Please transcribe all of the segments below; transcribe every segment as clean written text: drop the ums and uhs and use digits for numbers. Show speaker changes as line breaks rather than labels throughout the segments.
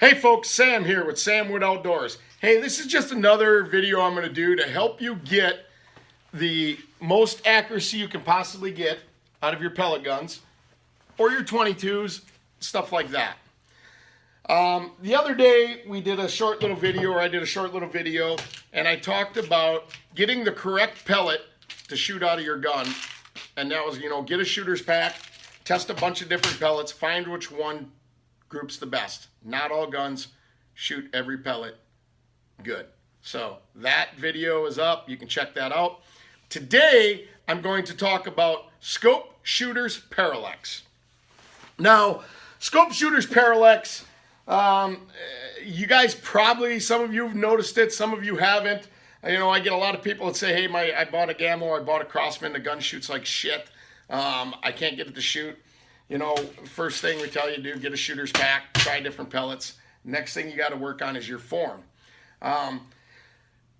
Hey folks, Sam here with Sam Wood Outdoors. Hey, this is just another video I'm going to do to help you get the most accuracy you can possibly get out of your pellet guns or your 22s, stuff like that. The other day we did a short little video, and I talked about getting the correct pellet to shoot out of your gun. And that was, get a shooter's pack, test a bunch of different pellets, find which one groups the best. Not all guns shoot every pellet good. So that video is up. You can check that out. Today, I'm going to talk about Scope Shooters Parallax. Now, Scope Shooters Parallax, you guys probably, some of you have noticed it, some of you haven't. I get a lot of people that say, hey, I bought a Gammo, I bought a Crossman, the gun shoots like shit. I can't get it to shoot. First thing we tell you to do, get a shooter's pack, try different pellets. Next thing you got to work on is your form.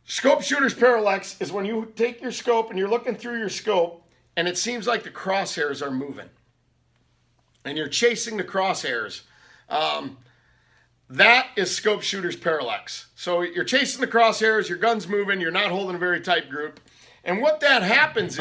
Scope Shooters Parallax is when you take your scope and you're looking through your scope and it seems like the crosshairs are moving. And you're chasing the crosshairs. That is Scope Shooters Parallax. So you're chasing the crosshairs, your gun's moving, you're not holding a very tight group. And what that happens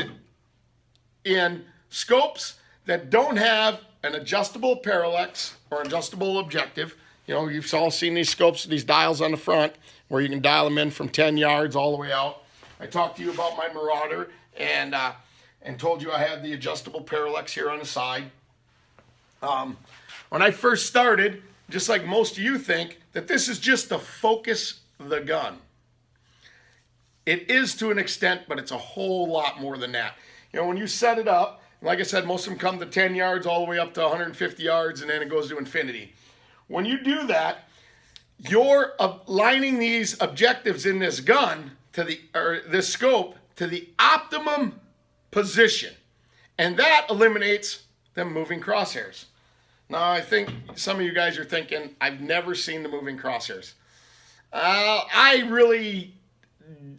in scopes that don't have an adjustable parallax or adjustable objective. You've all seen these scopes, these dials on the front where you can dial them in from 10 yards all the way out. I talked to you about my Marauder and told you I had the adjustable parallax here on the side. When I first started, just like most of you think, that this is just to focus the gun. It is to an extent, but it's a whole lot more than that. When you set it up, like I said, most of them come to 10 yards all the way up to 150 yards, and then it goes to infinity. When you do that, you're aligning these objectives in this gun this scope to the optimum position. And that eliminates them moving crosshairs. Now, I think some of you guys are thinking, I've never seen the moving crosshairs. I really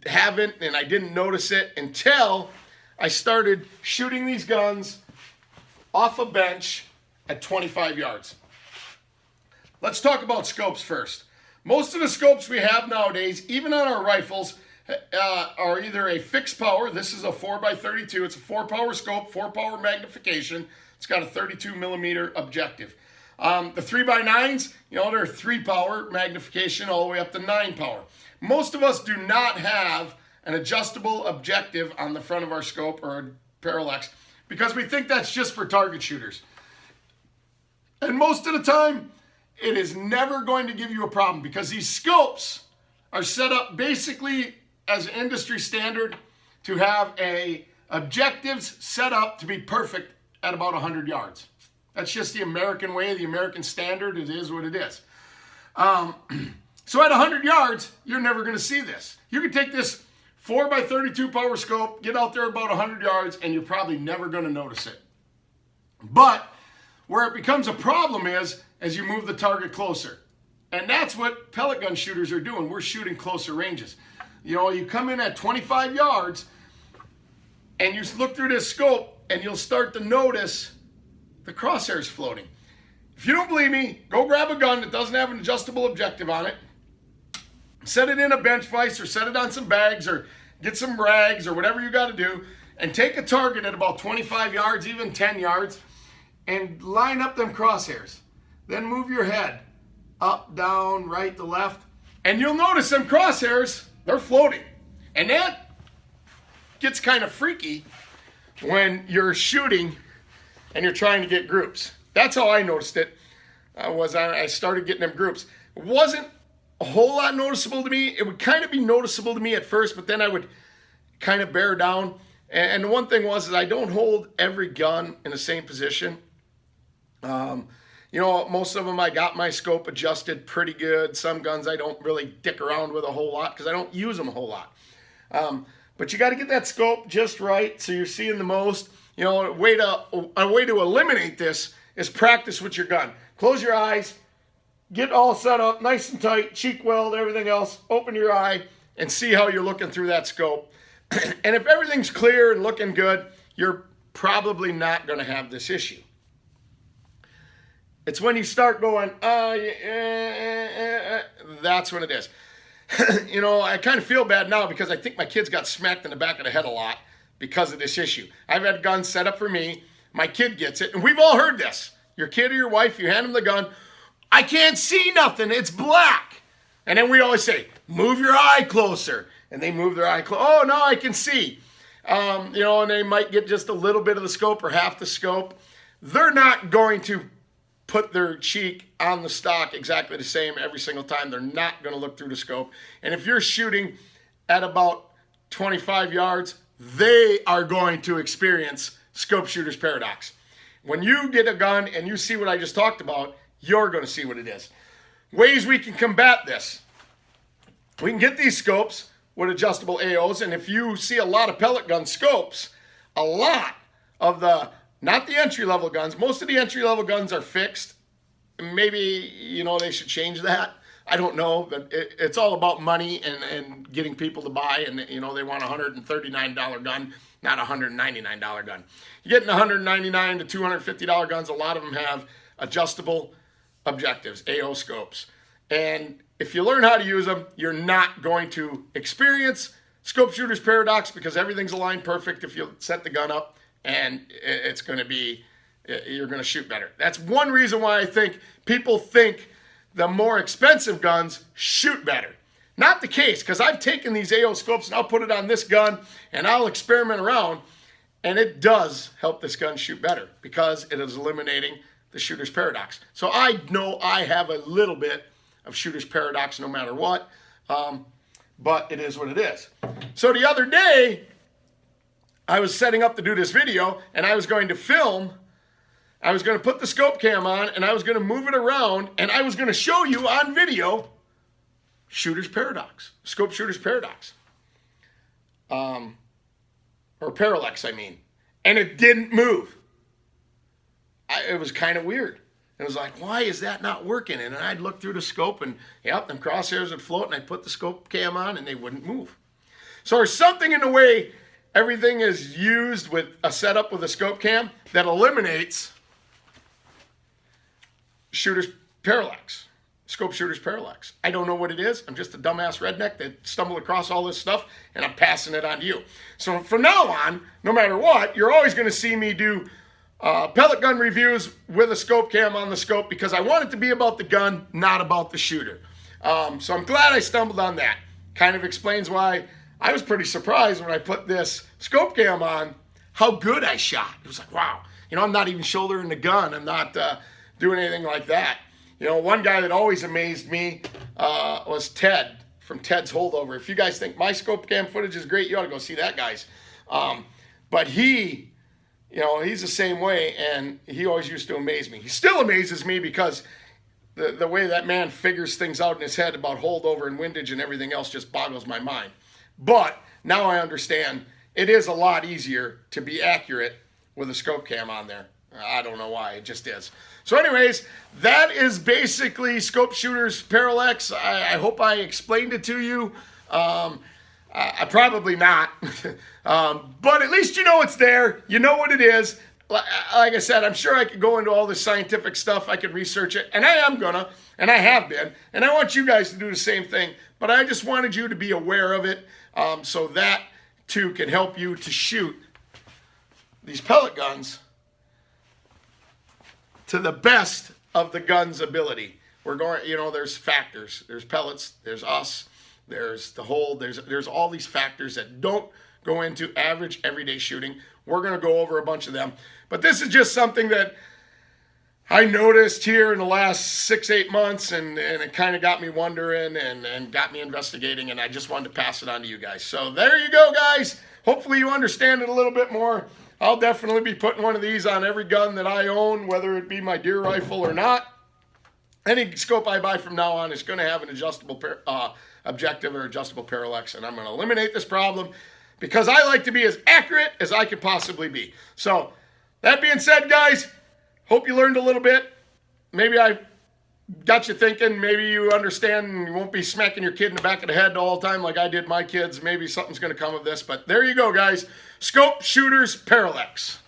haven't, and I didn't notice it until I started shooting these guns off a bench at 25 yards. Let's talk about scopes first. Most of the scopes we have nowadays, even on our rifles, are either a fixed power. This is a 4x32. It's a 4-power scope, 4-power magnification. It's got a 32 millimeter objective. The 3x9s, they're 3-power magnification all the way up to 9-power. Most of us do not have an adjustable objective on the front of our scope or a parallax because we think that's just for target shooters. And most of the time, it is never going to give you a problem because these scopes are set up basically as an industry standard to have objectives set up to be perfect at about 100 yards. That's just the American way, the American standard. It is what it is. So at 100 yards, you're never going to see this. You can take this 4x32 power scope, get out there about 100 yards, and you're probably never going to notice it. But where it becomes a problem is as you move the target closer. And that's what pellet gun shooters are doing. We're shooting closer ranges. You come in at 25 yards, and you look through this scope, and you'll start to notice the crosshairs floating. If you don't believe me, go grab a gun that doesn't have an adjustable objective on it, set it in a bench vise or set it on some bags or get some rags or whatever you got to do and take a target at about 25 yards, even 10 yards, and line up them crosshairs. Then move your head up, down, right to left, and you'll notice them crosshairs, they're floating. And that gets kind of freaky when you're shooting and you're trying to get groups. That's how I noticed it. I started getting them groups. It wasn't a whole lot noticeable to me. It would kind of be noticeable to me at first, but then I would kind of bear down. And the one thing is I don't hold every gun in the same position. Most of them I got my scope adjusted pretty good. Some guns I don't really dick around with a whole lot because I don't use them a whole lot. But you got to get that scope just right so you're seeing the most. A way to eliminate this is practice with your gun. Close your eyes, get all set up nice and tight, cheek weld, everything else. Open your eye and see how you're looking through that scope. And if everything's clear and looking good, you're probably not going to have this issue. It's when you start going, that's when it is. You know, I kind of feel bad now because I think my kids got smacked in the back of the head a lot because of this issue. I've had guns set up for me. My kid gets it. And we've all heard this. Your kid or your wife, you hand them the gun. I can't see nothing. It's black. And then we always say, move your eye closer. And they move their eye closer. Oh, no, I can see. You know, and they might get just a little bit of the scope or half the scope. They're not going to put their cheek on the stock exactly the same every single time. They're not going to look through the scope. And if you're shooting at about 25 yards, they are going to experience scope shooter's paradox. When you get a gun and you see what I just talked about, you're going to see what it is. Ways we can combat this. We can get these scopes with adjustable AOs, and if you see a lot of pellet gun scopes, a lot of the, not the entry-level guns, most of the entry-level guns are fixed. Maybe, you know, they should change that. I don't know, but it's all about money and getting people to buy, and, you know, they want a $139 gun, not a $199 gun. You're getting $199 to $250 guns. A lot of them have adjustable objectives, AO scopes. And if you learn how to use them, you're not going to experience scope shooter's paradox because everything's aligned perfect if you set the gun up, and it's going to be, you're going to shoot better. That's one reason why I think people think the more expensive guns shoot better. Not the case, because I've taken these AO scopes and I'll put it on this gun and I'll experiment around, and it does help this gun shoot better because it is eliminating the shooter's paradox. So I know I have a little bit of shooter's paradox no matter what, but it is what it is. So the other day, I was setting up to do this video, and I was going to film. I was going to put the scope cam on, and I was going to move it around, and I was going to show you on video shooter's paradox, scope shooter's paradox, or parallax, I mean, and it didn't move. It was kind of weird. It was like, why is that not working? And I'd look through the scope, and yep, them crosshairs would float, and I'd put the scope cam on, and they wouldn't move. So there's something in the way everything is used with a setup with a scope cam that eliminates shooter's parallax, scope shooter's parallax. I don't know what it is. I'm just a dumbass redneck that stumbled across all this stuff, and I'm passing it on to you. So from now on, no matter what, you're always going to see me do pellet gun reviews with a scope cam on the scope because I want it to be about the gun, not about the shooter. So I'm glad I stumbled on that. Kind of explains why I was pretty surprised when I put this scope cam on, how good I shot. It was like, wow. You know, I'm not even shouldering the gun. I'm not doing anything like that. You know, one guy that always amazed me was Ted from Ted's Holdover. If you guys think my scope cam footage is great, you ought to go see that guy's. But he, you know, he's the same way, and he always used to amaze me. He still amazes me because the way that man figures things out in his head about holdover and windage and everything else just boggles my mind. But now I understand it is a lot easier to be accurate with a scope cam on there. I don't know why, it just is. So anyways, that is basically scope shooter's parallax. I hope I explained it to you. I probably not, but at least you know it's there. You know what it is. Like I said, I'm sure I could go into all this scientific stuff. I could research it, and I am gonna, and I have been, and I want you guys to do the same thing. But I just wanted you to be aware of it, so that too can help you to shoot these pellet guns to the best of the gun's ability. We're going, you know, there's factors. There's pellets. There's us. There's the hold. There's all these factors that don't go into average everyday shooting. We're going to go over a bunch of them. But this is just something that I noticed here in the last 6-8 months, and it kind of got me wondering and got me investigating, and I just wanted to pass it on to you guys. So there you go, guys. Hopefully you understand it a little bit more. I'll definitely be putting one of these on every gun that I own, whether it be my deer rifle or not. Any scope I buy from now on is going to have an adjustable objective or adjustable parallax, and I'm going to eliminate this problem because I like to be as accurate as I could possibly be. So that being said, guys, hope you learned a little bit. Maybe I got you thinking. Maybe you understand and you won't be smacking your kid in the back of the head all the time like I did my kids. Maybe something's going to come of this. But there you go, guys. Scope shooter's parallax.